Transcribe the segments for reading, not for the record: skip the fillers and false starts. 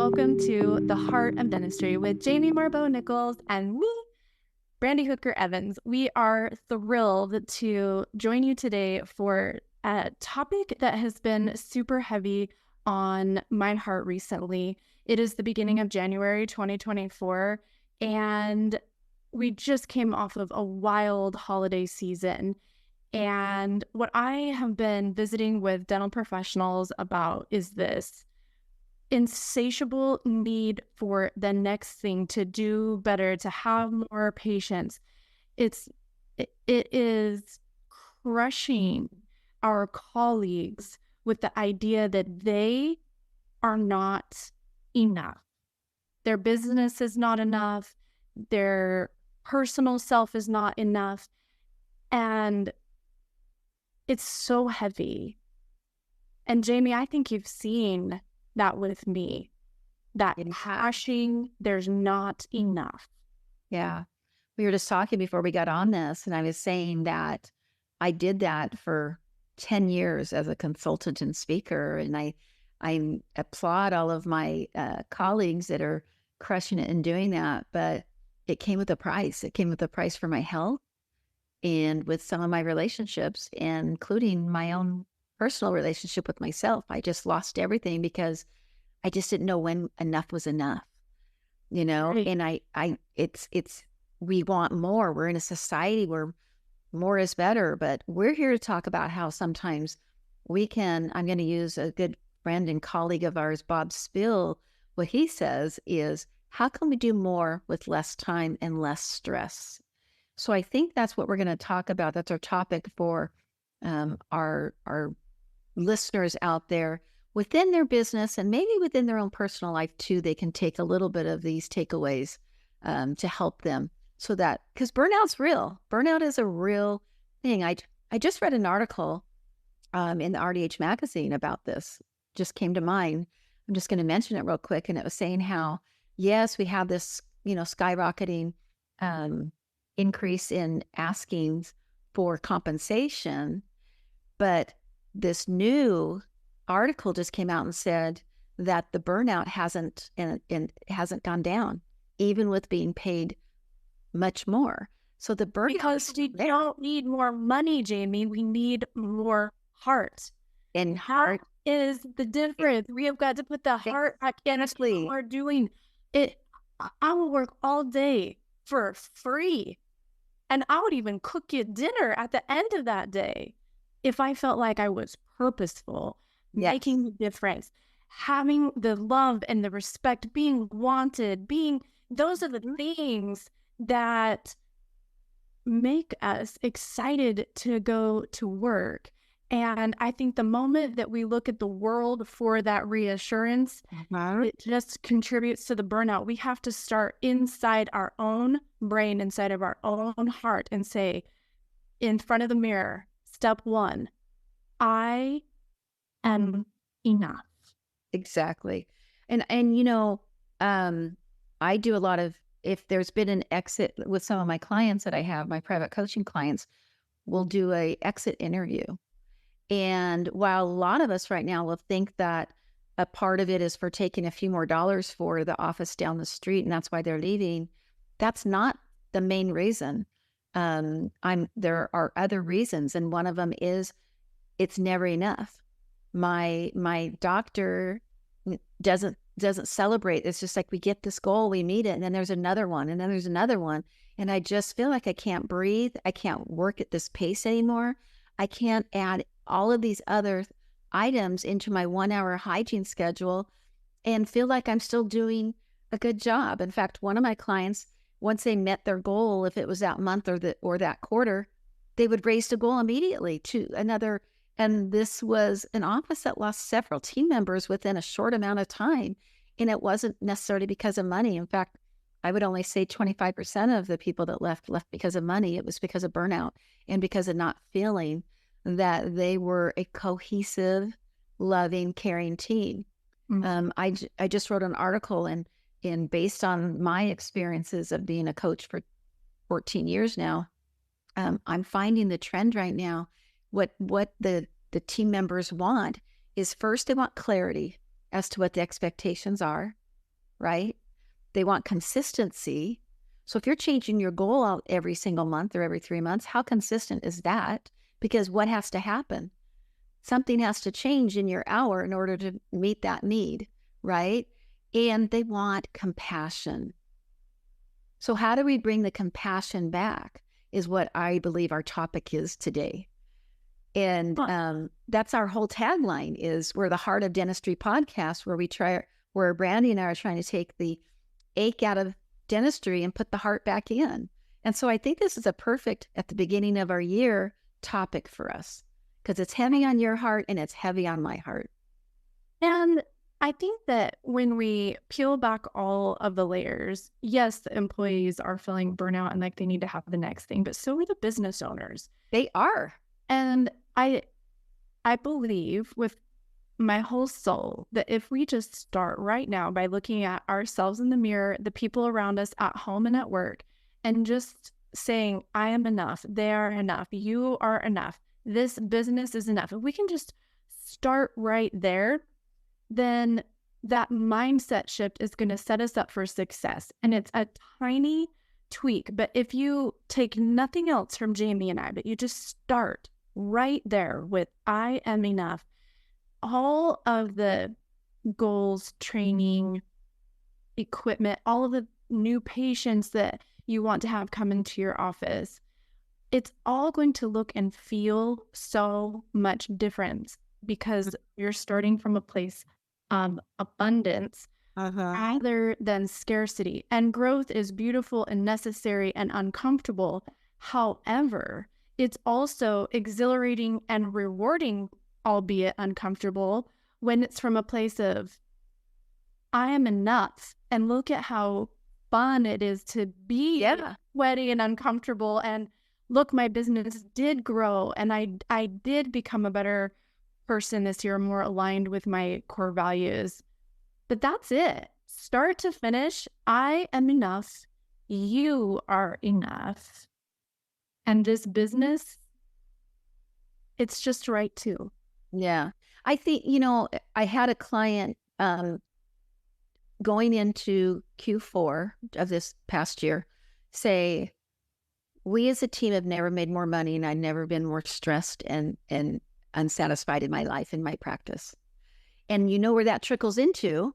welcome to the Heart of Dentistry with Jamie Marbeau-Nichols and me, Brandy Hooker-Evans. We are thrilled to join you today for a topic that has been super heavy on my heart recently. It is the beginning of January 2024, and we just came off of a wild holiday season. And what I have been visiting with dental professionals about is this insatiable need for the next thing, to do better, to have more patients. It is crushing our colleagues with the idea that they are not enough. Their business is not enough. Their personal self is not enough. And it's so heavy. And Jamie, I think you've seen that with me, that passion, there's not enough. Yeah. We were just talking before we got on this, and I was saying that I did that for 10 years as a consultant and speaker. And I applaud all of my colleagues that are crushing it and doing that. But it came with a price. It came with a price for my health and with some of my relationships, including my own personal relationship with myself. I just lost everything because I just didn't know when enough was enough, Right. and we want more. We're in a society where more is better, but we're here to talk about how sometimes I'm going to use a good friend and colleague of ours, Bob Spill. What he says is, how can we do more with less time and less stress? So I think that's what we're going to talk about. That's our topic for our listeners out there within their business and maybe within their own personal life too. They can take a little bit of these takeaways to help them, so that, because burnout's real. Burnout is a real thing. I just read an article in the RDH magazine about this. Just came to mind. I'm just going to mention it real quick. And it was saying how, yes, we have this, skyrocketing increase in askings for compensation, but this new article just came out and said that the burnout hasn't gone down, even with being paid much more. So the burnout, Because we don't need more money, Jamie. We need more heart. and heart Is the difference. We have got to put the heart back in. Exactly. We're doing it. I will work all day for free. And I would even cook you dinner at the end of that day if I felt like I was purposeful, Yes. making a difference, having the love and the respect, being wanted, those are the things that make us excited to go to work. And I think the moment that we look at the world for that reassurance, it just contributes to the burnout. We have to start inside our own brain, inside of our own heart, and say, in front of the mirror, step one, I am enough. Exactly. And I do a lot of, if there's been an exit with some of my clients that I have, my private coaching clients, we'll do a exit interview. And while a lot of us right now will think that a part of it is for taking a few more dollars for the office down the street, and that's why they're leaving, that's not the main reason. There are other reasons, and one of them is it's never enough. My doctor doesn't celebrate. It's just like, we get this goal, we meet it, and then there's another one, and then there's another one, and I just feel like I can't breathe. I can't work at this pace anymore. I can't add all of these other items into my 1-hour hygiene schedule and feel like I'm still doing a good job. In fact, one of my clients, once they met their goal, if it was that month or that quarter, they would raise the goal immediately to another. And this was an office that lost several team members within a short amount of time. And it wasn't necessarily because of money. In fact, I would only say 25% of the people that left because of money. It was because of burnout and because of not feeling that they were a cohesive, loving, caring team. I just wrote an article, and based on my experiences of being a coach for 14 years now, I'm finding the trend right now. What the team members want is, first, they want clarity as to what the expectations are. right? They want consistency. So if you're changing your goal out every single month or every 3 months, how consistent is that? Because what has to happen? Something has to change in your hour in order to meet that need, right? And they want compassion. So how do we bring the compassion back is what I believe our topic is today. And that's our whole tagline is we're the Heart of Dentistry podcast where Brandy and I are trying to take the ache out of dentistry and put the heart back in. And so I think this is a perfect, at the beginning of our year, topic for us because it's heavy on your heart and it's heavy on my heart. And I think that when we peel back all of the layers, yes, the employees are feeling burnout and like they need to have the next thing, but so are the business owners. They are. And I believe with my whole soul that if we just start right now by looking at ourselves in the mirror, the people around us at home and at work, and just saying, I am enough, they are enough, you are enough, this business is enough. If we can just start right there, then that mindset shift is going to set us up for success. And it's a tiny tweak. But if you take nothing else from Jamie and I, but you just start right there with I am enough, all of the goals, training, equipment, all of the new patients that you want to have come into your office, it's all going to look and feel so much different because you're starting from a place of abundance rather than scarcity. And growth is beautiful and necessary and uncomfortable. However, it's also exhilarating and rewarding, albeit uncomfortable, when it's from a place of, I am enough. And look at how fun it is to be sweaty and uncomfortable. And look, my business did grow and I did become a better person this year, more aligned with my core values. But that's it. Start to finish, I am enough. You are enough. And this business, it's just right too. Yeah. I think, I had a client going into Q4 of this past year say, we as a team have never made more money and I've never been more stressed and unsatisfied in my life, in my practice. And you know where that trickles into?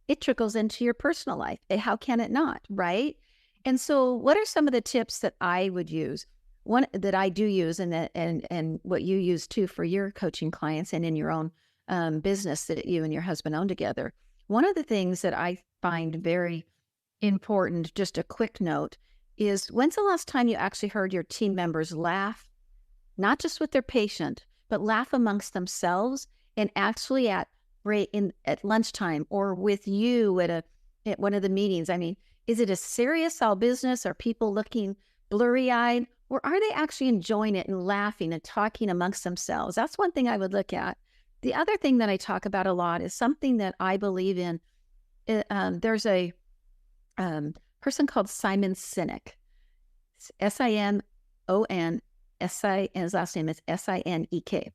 It trickles into your personal life. How can it not, right? And so what are some of the tips that I would use? One that I do use and what you use too for your coaching clients and in your own business that you and your husband own together. One of the things that I find very important, just a quick note, is when's the last time you actually heard your team members laugh, not just with their patient, but laugh amongst themselves and actually at lunchtime or with you at one of the meetings? I mean, is it a serious all business? Are people looking blurry-eyed? Or are they actually enjoying it and laughing and talking amongst themselves? That's one thing I would look at. The other thing that I talk about a lot is something that I believe in. There's a person called Simon Sinek, Sinon, his last name is Sinek.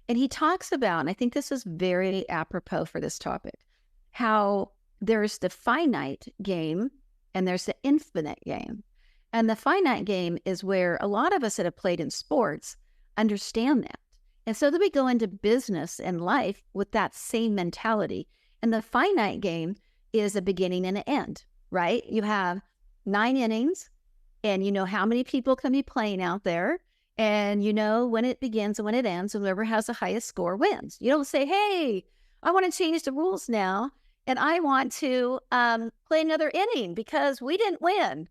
And he talks about, and I think this is very apropos for this topic, how there's the finite game and there's the infinite game. And the finite game is where a lot of us that have played in sports understand that. And so that we go into business and life with that same mentality. And the finite game is a beginning and an end, right? You have 9 innings and you know how many people can be playing out there. And you know when it begins and when it ends, and whoever has the highest score wins. You don't say, hey, I want to change the rules now. And I want to play another inning because we didn't win.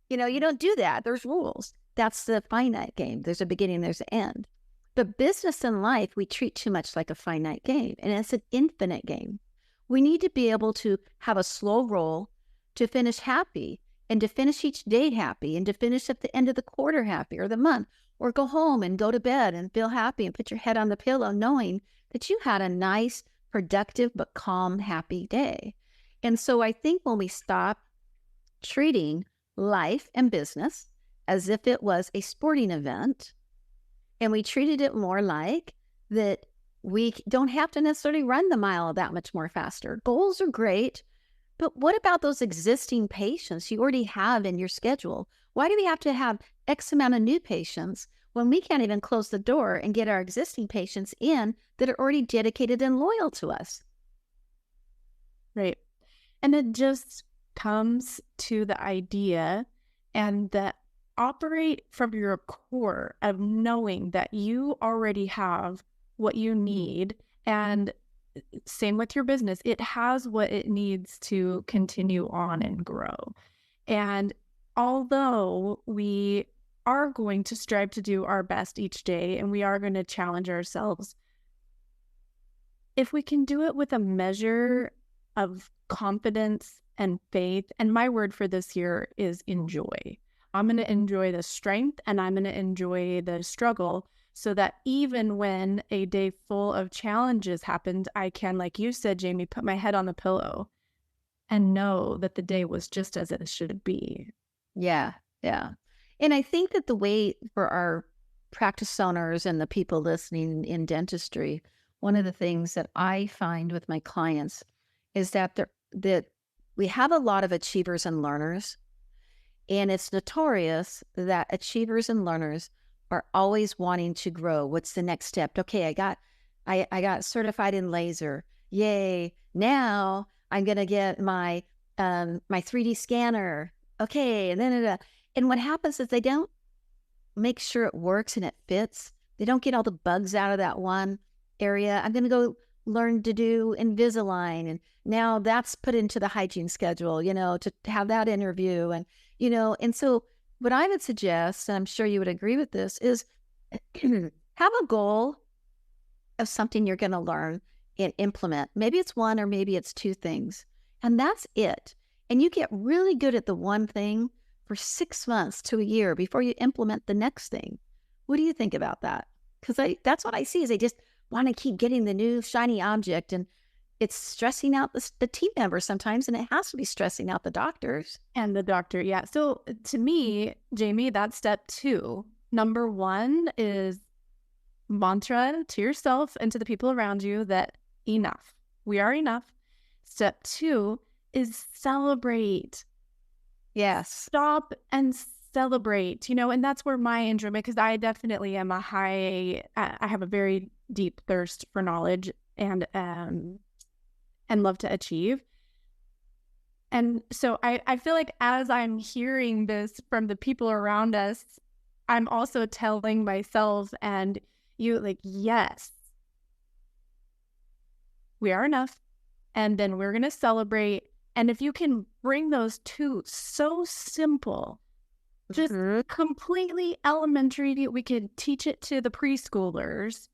You don't do that. There's rules. That's the finite game. There's a beginning, there's an end. But business and life, we treat too much like a finite game, and it's an infinite game. We need to be able to have a slow roll to finish happy and to finish each day happy and to finish at the end of the quarter happy or the month, or go home and go to bed and feel happy and put your head on the pillow knowing that you had a nice, productive, but calm, happy day. And so I think when we stop treating life and business as if it was a sporting event, and we treated it more like that we don't have to necessarily run the mile that much more faster. Goals are great, But what about those existing patients you already have in your schedule? Why do we have to have X amount of new patients when we can't even close the door and get our existing patients in that are already dedicated and loyal to us? Right. And it just comes to the idea and that operate from your core of knowing that you already have what you need. And same with your business, it has what it needs to continue on and grow. And although we are going to strive to do our best each day and we are going to challenge ourselves, if we can do it with a measure of confidence and faith, and my word for this year is enjoy. I'm going to enjoy the strength and I'm going to enjoy the struggle so that even when a day full of challenges happens, I can, like you said, Jamie, put my head on the pillow and know that the day was just as it should be. Yeah, yeah. And I think that the way for our practice owners and the people listening in dentistry, one of the things that I find with my clients is that we have a lot of achievers and learners, and it's notorious that achievers and learners are always wanting to grow. What's the next step? Okay, I got certified in laser. Yay. Now I'm gonna get my my 3D scanner. Okay, and then and what happens is they don't make sure it works and it fits. They don't get all the bugs out of that one area. I'm gonna go learn to do Invisalign, and now that's put into the hygiene schedule, to have that interview. And and so what I would suggest, and I'm sure you would agree with this, is have a goal of something you're going to learn and implement. Maybe it's one or maybe it's two things, and that's it. And you get really good at the one thing for 6 months to a year before you implement the next thing. What do you think about that? Because that's what I see is they just want to keep getting the new shiny object, and it's stressing out the team members sometimes, and it has to be stressing out the doctors. And the doctor, yeah. So to me, Jamie, that's step 2. Number 1 is mantra to yourself and to the people around you that enough. We are enough. Step 2 is celebrate. Yes. Stop and celebrate, and that's where my enjoyment, because I definitely am I have a very deep thirst for knowledge and love to achieve. And so I feel like as I'm hearing this from the people around us, I'm also telling myself and you, like, yes, we are enough. And then we're going to celebrate. And if you can bring those two, so simple, just completely elementary, we could teach it to the preschoolers.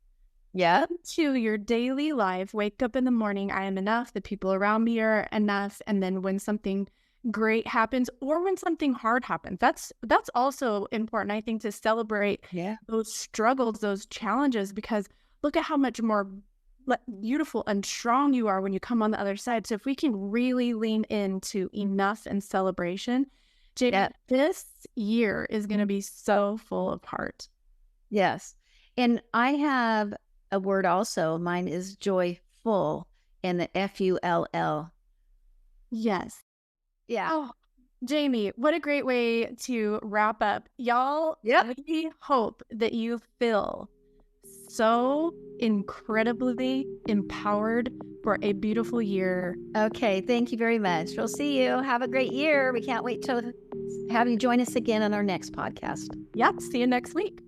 Yeah. To your daily life, wake up in the morning, I am enough, the people around me are enough. And then when something great happens or when something hard happens, that's also important, I think, to celebrate those struggles, those challenges, because look at how much more beautiful and strong you are when you come on the other side. So if we can really lean into enough and celebration, Jamie, this year is going to be so full of heart. Yes. And I have a word also. Mine is joyful, and the FULL. Yes. Yeah. Oh, Jamie, what a great way to wrap up. Y'all, we hope that you feel so incredibly empowered for a beautiful year. Okay. Thank you very much. We'll see you. Have a great year. We can't wait to have you join us again on our next podcast. Yep. See you next week.